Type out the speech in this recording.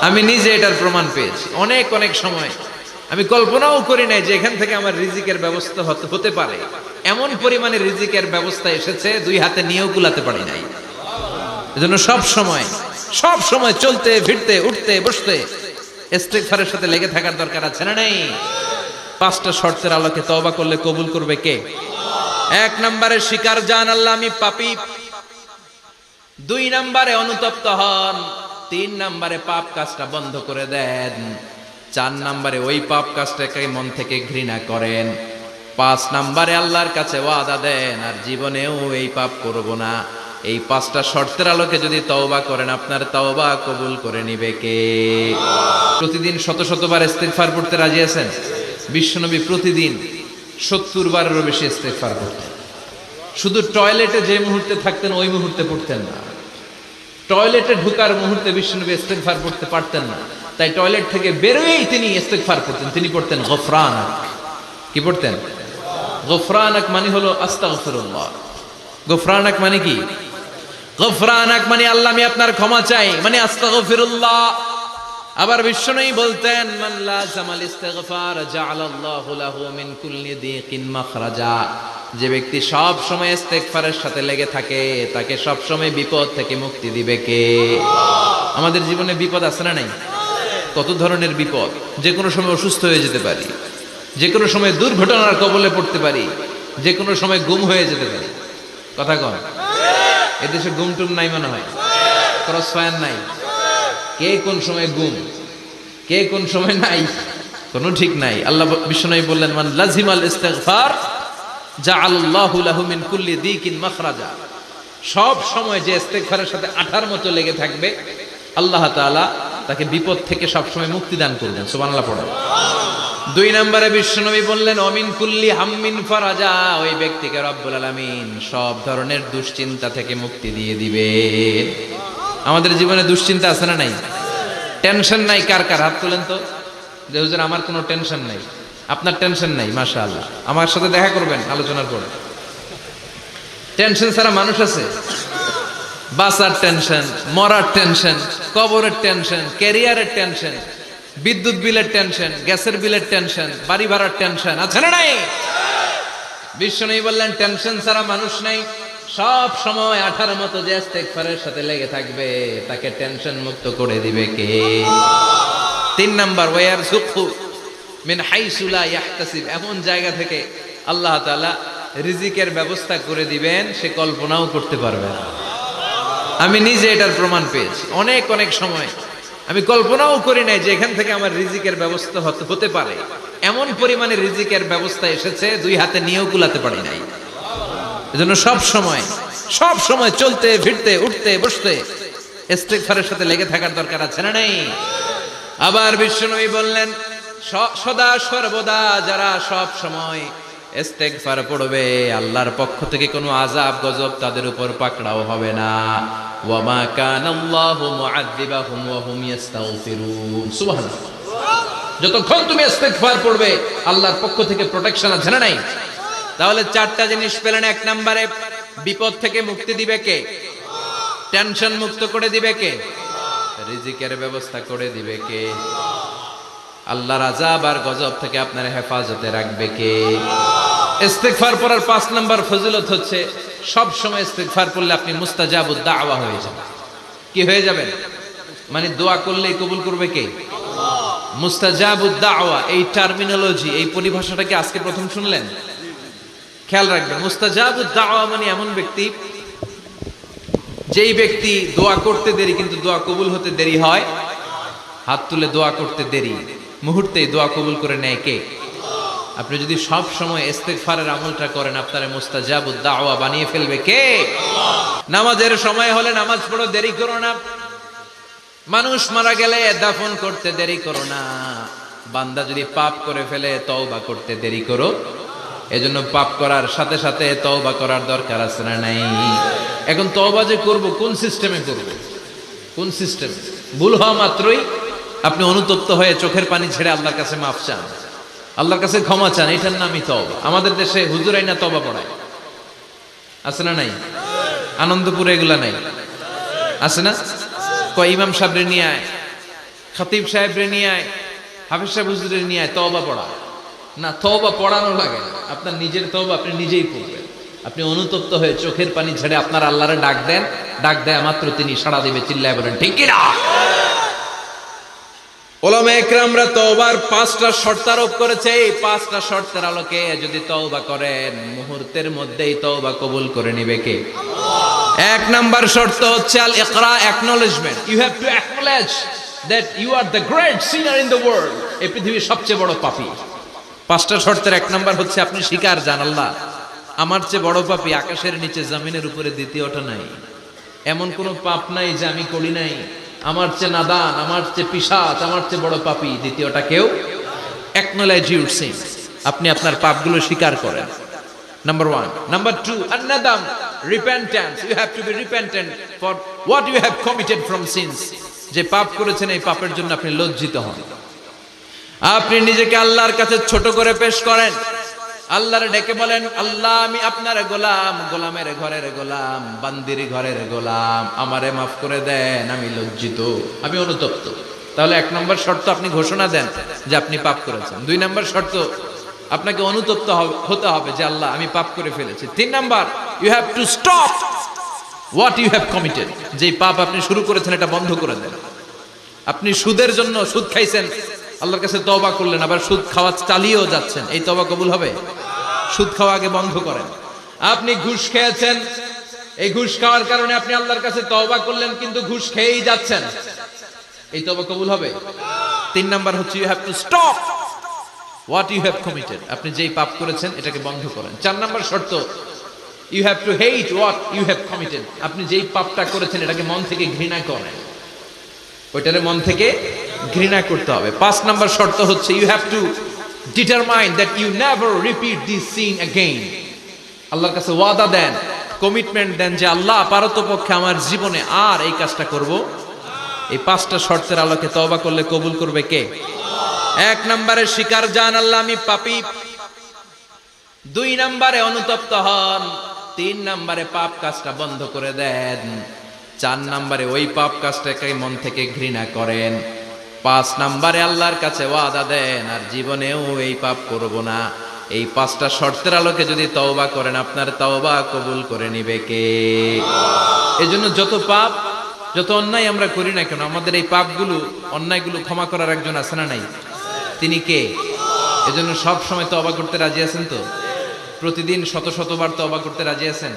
আমি নিজে এটার প্রমাণ পেয়েছি। অনেক অনেক সময় আমি কল্পনাও করি নাই যে এখান থেকে আমার রিজিকের ব্যবস্থা হতে পারে। এমন পরিমাণে রিজিকের ব্যবস্থা এসেছে, দুই হাতে নিয়েও কুলাতে পারি নাই। এজন্য সব সময় চলতে ফিরতে উঠতে বসতে ইস্তিগফারের সাথে লেগে থাকার দরকার আছে না নাই? পাঁচটা শর্তের আলোকে তওবা করলে কবুল করবে কে? এক নম্বরে স্বীকার জান আল্লাহ আমি পাপী, দুই নম্বরে অনুতপ্ত হন, তিন নম্বরে পাপ কাজটা বন্ধ করে দেন, চার নম্বরে ওই পাপ কাজটাকে মন থেকে ঘৃণা করেন, পাঁচ নম্বরে আল্লাহর কাছে ওয়াদা দেন আর জীবনেও এই পাপ করব না। এই পাঁচটা শর্তের আলোকে যদি তওবা করেন, আপনার তওবা কবুল করে নিবে কে? প্রতিদিন শত শতবার ইস্তিগফার পড়তে রাজি আছেন? বিশ্বনবী প্রতিদিন 70 বারেরও বেশি ইস্তিগফার করতেন। শুধু টয়লেটে যে মুহূর্তে থাকতেন ওই মুহূর্তে পড়তেন না, টয়লেটে ঢোকার মুহূর্তে বিশ্বনবী ইস্তিগফার পড়তে পারতেন না, তাই টয়লেট থেকে বেরোয়েই তিনি ইস্তিগফার পড়তেন। তিনি পড়তেন গফরানাক। কি পড়তেন? গফরানাক মানে হলো আস্তাগফিরুল্লাহ। গফরানাক মানে কি? গফরানাক মানে আল্লাহ আমি আপনার ক্ষমা চাই, মানে আস্তাগফিরুল্লাহ। আবার বিশ্বনবী বলতেন মান লাযামাল ইস্তিগফার জাআলাল্লাহু লাহু মিন কুল্লি দিকিন মাখরাজা। যে ব্যক্তি সব সময় ইস্তিগফারের সাথে লেগে থাকে তাকে সব সময় বিপদ থেকে মুক্তি দিবে কে? আমাদের জীবনে বিপদ আছে না নাই? কত ধরনের বিপদ। যে কোনো সময় অসুস্থ হয়ে যেতে পারি, যে কোনো সময় দুর্ঘটনার কবলে পড়তে পারি, যে কোনো সময় গুম হয়ে যেতে পারি। কথা কন, এদেশে গুম টুম নাই মনে হয়, ক্রস ফায়ার নাই। কে কোন সময় গুম, কে কোন সময় নাই, কোনো ঠিক নাই। আল্লাহ বিশ্বনবী বললেন মান লাজিমাল ইস্তিগফার জাআলাল্লাহু লাহু মিন কুল্লি দিকিন মাখরাজা। সব সময় যে ইস্তিগফারের সাথে আঠার মতো লেগে থাকবে আল্লাহ তাআলা তাকে বিপদ থেকে সব সময় মুক্তি দান করবেন। সুবহানাল্লাহ পড়েন। দুই নম্বরে বিশ্বনবী বললেন অমিন কুল্লি হাম্মিন ফারাজা। ওই ব্যক্তিকে রব্বুল আলামিন সব ধরনের দুশ্চিন্তা থেকে মুক্তি দিয়ে দিবেন। আমাদের জীবনে দুশ্চিন্তা আছে না নাই? টেনশন নাই কার কার? হাত তোলেন তো, যে হুজুর আমার কোনো টেনশন নাই। আপনার টেনশন নাই, মাশাআল্লাহ। আমার সাথে দেখা করবেন আলোচনার পরে। টেনশন ছাড়া মানুষ আছে? বাসার টেনশন, মরার টেনশন, কবরের টেনশন, ক্যারিয়ারের টেনশন, বিদ্যুৎ বিলের টেনশন, গ্যাসের বিলের টেনশন, বাড়ি ভাড়ার টেনশন আছে না নাই? বিশ্বনবী বললেন টেনশন ছাড়া মানুষ নাই। সব সময় আঠার মতো যে ইস্তিগফারের সাথে লেগে থাকবে তাকে টেনশন মুক্ত করে দিবে কে? তিন নাম্বার ওয়ারযুকহু মিন হাইসু লা ইয়াহতাসিব। এমন জায়গা থেকে আল্লাহ তাআলা রিজিকের ব্যবস্থা করে দিবেন সে কল্পনাও করতে পারবে না। আমি নিজে এটার প্রমাণ পেয়েছি। অনেক অনেক সময় আমি কল্পনাও করি নাই যে এখান থেকে আমার রিজিকের ব্যবস্থা হতে পারে। এমন পরিমাণে রিজিকের ব্যবস্থা এসেছে, দুই হাতে নিয়েও কুলাতে পারি নাই। এজন্য সব সময় চলতে ফিরতে উঠতে বসতে ইস্তিগফারের সাথে লেগে থাকার দরকার আছে না নাই? আবার বিশ্বনবী বললেন সদা সর্বদা যারা সব সময় ইস্তিগফার পড়বে আল্লাহর পক্ষ থেকে কোনো আযাব গজব তাদের উপর পাকড়াও হবে না। ওয়া মা কানাল্লাহু মুআযযিবাহুম ওয়া হুম ইস্তাগফিরুন। সুবহানাল্লাহ। যতক্ষণ তুমি ইস্তিগফার পড়বে আল্লাহর পক্ষ থেকে প্রোটেকশন আছে না নাই? তাহলে চারটা জিনিস পেলেন। এক নম্বরে বিপদ থেকে মুক্তি দিবে কে? টেনশন মুক্ত করে দিবে কে? রিজিকের ব্যবস্থা করে দিবে কে? আল্লাহর আযাব আর গজব থেকে আপনার হেফাজতে রাখবে কে? ইস্তিগফার পড়ার 5 নাম্বার ফজিলত হচ্ছে সব সময় ইস্তিগফার পড়লে আপনি মুস্তাজাবুদ দাওয়া হয়ে যাবেন। কি হয়ে যাবেন? মানে দোয়া করলেই কবুল করবে কে? মুস্তাজাবুদ দাওয়া, এই টার্মিনোলজি, এই পরিভাষাটাকে আজকে প্রথম শুনলেন? খেয়াল রাখবেন, মুস্তাজাবুদ দাওয়া মানে এমন ব্যক্তি যেই ব্যক্তি দোয়া করতে দেরি কিন্তু দোয়া কবুল হতে দেরি হয়। হাত তুলে দোয়া করতে দেরি, মুহূর্তেই দোয়া কবুল করে নেয় কে? আপনি যদি সব সময় ইস্তিগফারের আমলটা করেন আপনারে মুস্তাজাবুদ দাওয়া বানিয়ে ফেলবে কে? নামাজের সময় হলে নামাজ পড়ো, দেরি করো না। মানুষ মারা গেলে দাফন করতে দেরি করো না। বান্দা যদি পাপ করে ফেলে তওবা করতে দেরি করো। এজন্য পাপ করার সাথে সাথে তওবা করার দরকার আছে না নাই? এখন তওবা যে করব কোন সিস্টেমে করব? কোন সিস্টেম? ভুল হওয়া মাত্রই আপনি অনুতপ্ত হয়ে চোখের পানি ছেড়ে আল্লাহর কাছে মাফ চান, আল্লাহর কাছে ক্ষমা চান, এটার নামই তওবা। আমাদের দেশে হুজুর আইনা তওবা পড়ায়, আছে না নাই? আনন্দপুরে এগুলা নাই, আছে না? কয় ইমাম সাহেবরে নিয়ে আয়, খতিব সাহেবরে নিয়ে আয়, হাফেজ সাহেব হুজুরের নিয়ে আয়, তওবা পড়া না, তওবা পড়ানো লাগে না, আপনার নিজের তওবা আপনি নিজেই পড়বেন। আপনি অনুতপ্ত হয়ে চোখের পানি ছেড়ে আপনার আল্লাহরে ডাক দেন, ডাক দেয়া মাত্র তিনি সাড়া দিবে, চিল্লায় বলেন ঠিক কি না? ওলামা একরামরা তওবার 5টা শর্ত আরোপ করেছে। এই 5টা শর্তের আলোকে যদি তওবা করেন, মুহূর্তের মধ্যেই তওবা কবুল করে নিবে কে? আল্লাহ। 1 নাম্বার শর্ত হচ্ছে আল ইকরা, acknowledgement. You have to acknowledge that you are the great sinner in the world. এই পৃথিবীর সবচেয়ে বড় পাপী। 5টা শর্তের 1 নাম্বার হচ্ছে আপনি স্বীকার জান, আল্লাহ আমার চেয়ে বড় পাপী আকাশের নিচে জমিনের উপরে দ্বিতীয়টা নাই। এমন কোনো পাপ নাই যে আমি করি নাই। আমার চেয়ে নাদান, আমার চেয়ে পিশাচ, আমার চেয়ে বড় পাপী দ্বিতীয়টা কেউ। অ্যাকনলেজ ইউর সিন, আপনি আপনার পাপগুলো স্বীকার করেন। নাম্বার 1। নাম্বার 2, আন-নাদাম, repentance. You have to be repentant for what you have committed from sins. যে পাপ করেছেন এই পাপের জন্য আপনি লজ্জিত হন। আপনি নিজেকে আল্লাহর কাছে ছোট করে পেশ করেন, আল্লাহরে ডেকে বলেন, আল্লাহ আমি আপনার গোলাম, গোলামের ঘরের গোলাম, বান্দির ঘরের গোলাম, আমারে মাফ করে দেন, আমি লজ্জিত, আমি অনুতপ্ত। তাহলে 1 নম্বর শর্ত আপনি ঘোষণা দেন যে আপনি পাপ করেছেন। 2 নম্বর শর্ত আপনাকে অনুতপ্ত হতে হবে যে আল্লাহ আমি পাপ করে ফেলেছি। 3 number, you have to stop what you have committed. যেই পাপ আপনি শুরু করেছেন এটা বন্ধ করে দেন। আপনি সুদের জন্য সুদ খাইছেন, আল্লাহর কাছে তওবা করলেন, আবার সুদ খাওয়া চালিয়েও যাচ্ছেন, এই তওবা কবুল হবে? সুদ খাওয়া আগে বন্ধ করেন। আপনি ঘুষ খেয়েছেন, এই ঘুষ খাওয়ার কারণে আপনি আল্লাহর কাছে তওবা করলেন, কিন্তু ঘুষ খেয়েই যাচ্ছেন, এই তওবা কবুল হবে? 3 নাম্বার হচ্ছে you have to stop what you have committed. আপনি যেই পাপ করেছেন এটাকে বন্ধ করেন। 4 নাম্বার শর্ত, you have to hate what you have committed. আপনি যেই পাপটা করেছেন এটাকে মন থেকে ঘৃণা করেন, ওইটারে মন থেকে ঘৃণা করতে হবে। 5 নাম্বার শর্ত হচ্ছে you have to determine that you never repeat this sin again. আল্লাহর কাছে ওয়াদা দেন, কমিটমেন্ট দেন যে আল্লাহ পারতপক্ষে আমার জীবনে আর এই কাজটা করব। এই 5টা শর্তের আলোকে তওবা করলে কবুল করবে কে? 1 নম্বরে স্বীকার জান আল্লাহ আমি পাপী। 2 নম্বরে অনুতপ্ত হন। 3 নম্বরে পাপ কাজটা বন্ধ করে দেন। 4 নম্বরে ওই পাপ কাজটাকে মন থেকে ঘৃণা করেন। 5 নম্বরে আল্লাহর কাছে ওয়াদা দেন আর জীবনেও এই পাপ করব না। এই 5টা শর্তের আলোকে যদি তওবা করেন, আপনার তওবা কবুল করে নিবে কে? এজন্য যত পাপ, যত অন্যায় আমরা করি না কেন, আমাদের এই পাপগুলো, অন্যায়গুলো ক্ষমা করার একজন আছে না নাই? তিনি কে? এজন্য সব সময় তওবা করতে রাজি আছেন তো? প্রতিদিন শত শতবার তওবা করতে রাজি আছেন?